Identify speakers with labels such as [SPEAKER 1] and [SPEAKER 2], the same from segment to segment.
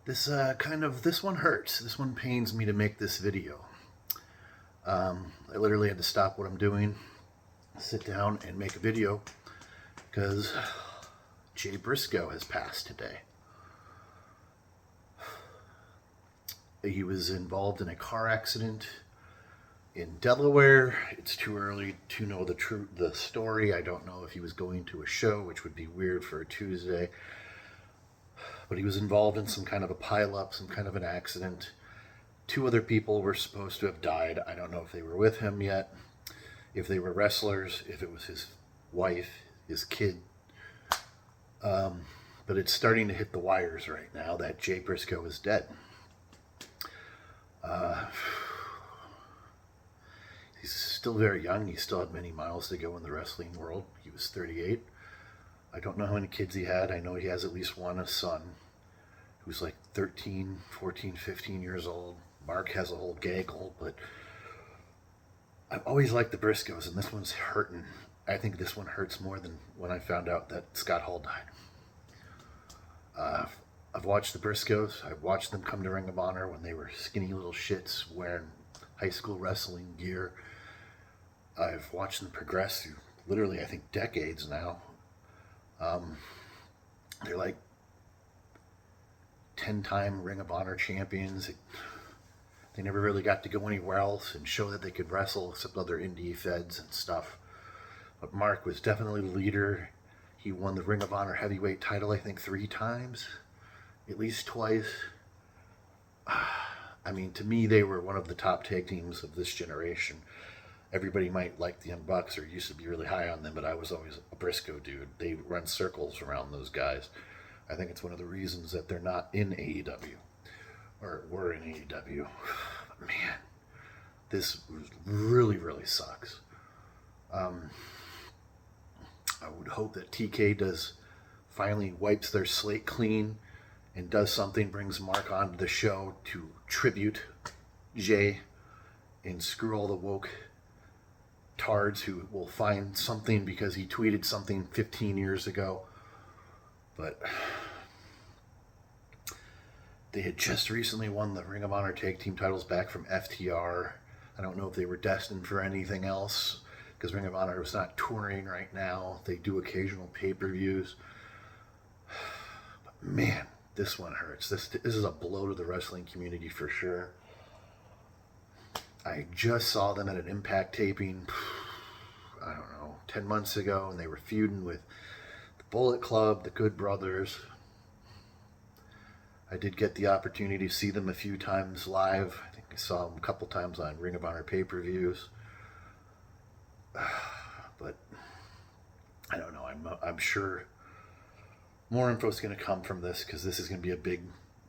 [SPEAKER 1] This one hurts. This one pains me to make this video. I literally had to stop what I'm doing, sit down and make a video because Jay Briscoe has passed today. He was involved in a car accident in Delaware. It's too early to know the story. I don't know if he was going to a show, which would be weird for a Tuesday. But he was involved in some kind of a pileup, some kind of an accident. 2 other people were supposed to have died. I don't know if they were with him yet, if they were wrestlers, if it was his wife, his kid. But it's starting to hit the wires right now that Jay Briscoe is dead. He's still very young. He still had many miles to go in the wrestling world. He was 38. I don't know how many kids he had. I know he has at least a son who's like 13, 14, 15 years old. Mark has a whole gaggle, but I've always liked the Briscoes, and this one's hurting. I think this one hurts more than when I found out that Scott Hall died. I've watched the Briscoes. I've watched them come to Ring of Honor when they were skinny little shits wearing high school wrestling gear. I've watched them progress through literally, I think, decades now. They're like 10-time Ring of Honor champions. They never really got to go anywhere else and show that they could wrestle except other indie feds and stuff. But Mark was definitely the leader. He won the Ring of Honor heavyweight title, I think, 3 times. At least twice. I mean, to me, they were one of the top tag teams of this generation. Everybody might like the Young Bucks or used to be really high on them, but I was always a Briscoe dude. They run circles around those guys. I think it's one of the reasons that they're not in AEW. Or were in AEW. But man, this really, really sucks. I would hope that TK finally wipes their slate clean and does something, brings Mark onto the show to tribute Jay and screw all the woke tards who will find something because he tweeted something 15 years ago. But they had just recently won the Ring of Honor tag team titles back from FTR. I don't know if they were destined for anything else because Ring of Honor was not touring right now. They do occasional pay-per-views. But man, this one hurts. This is a blow to the wrestling community for sure. I just saw them at an Impact taping, I don't know, 10 months ago, and they were feuding with the Bullet Club, the Good Brothers. I did get the opportunity to see them a few times live. I think I saw them a couple times on Ring of Honor pay-per-views. But I don't know. I'm sure more info is going to come from this because this is going to be a big,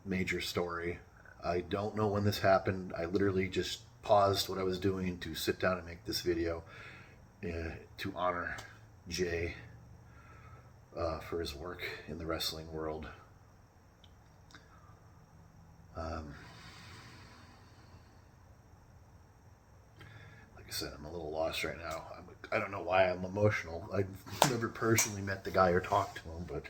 [SPEAKER 1] major story. I don't know when this happened. I literally just paused what I was doing to sit down and make this video to honor Jay for his work in the wrestling world. Like I said, I'm a little lost right now. I don't know why I'm emotional. I've never personally met the guy or talked to him, but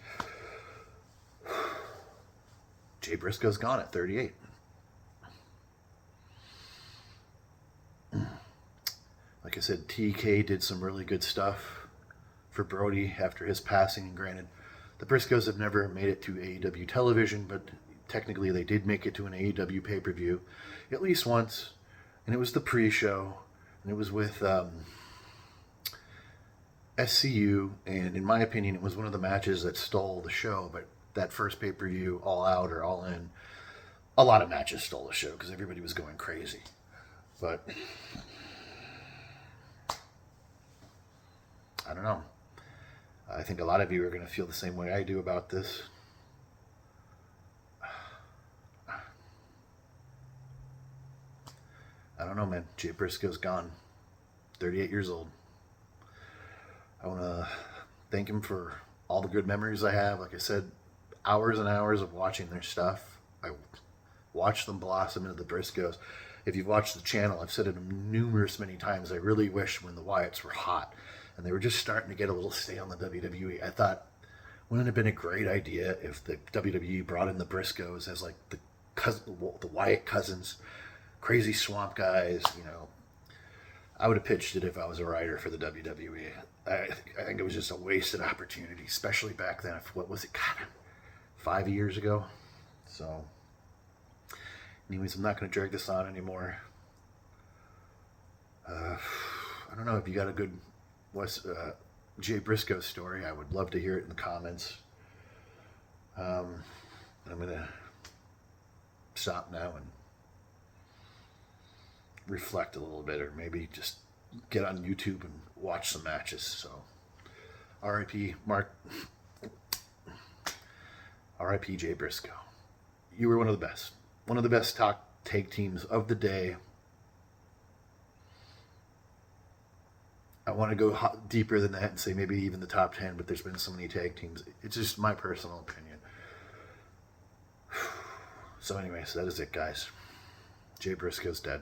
[SPEAKER 1] Jay Briscoe's gone at 38. Like I said, TK did some really good stuff for Brody after his passing. And granted, the Briscoes have never made it to AEW television, but technically they did make it to an AEW pay-per-view at least once. And it was the pre-show. And it was with SCU. And in my opinion, it was one of the matches that stole the show. But that first pay-per-view, All Out or All In, a lot of matches stole the show because everybody was going crazy. But I don't know. I think a lot of you are going to feel the same way I do about this. I don't know, man. Jay Briscoe's gone. 38 years old. I want to thank him for all the good memories I have. Like I said, hours and hours of watching their stuff. I watched them blossom into the Briscoes. If you've watched the channel, I've said it many times. I really wish when the Wyatts were hot and they were just starting to get a little stale in the WWE. I thought Wouldn't it have been a great idea if the WWE brought in the Briscoes as like the Wyatt cousins, crazy swamp guys? I would have pitched it if I was a writer for the WWE. I think it was just a wasted opportunity, especially back then. What was it? God, 5 years ago. So, anyways, I'm not going to drag this on anymore. I don't know if you got a good Jay Briscoe story. I would love to hear it in the comments. I'm going to stop now and reflect a little bit, or maybe just get on YouTube and watch some matches. So, R.I.P. Mark. R.I.P. Jay Briscoe. You were one of the best top tag teams of the day. I want to go deeper than that and say maybe even the top 10, but there's been so many tag teams. It's just my personal opinion. So anyways, that is it, guys. Jay Briscoe's dead.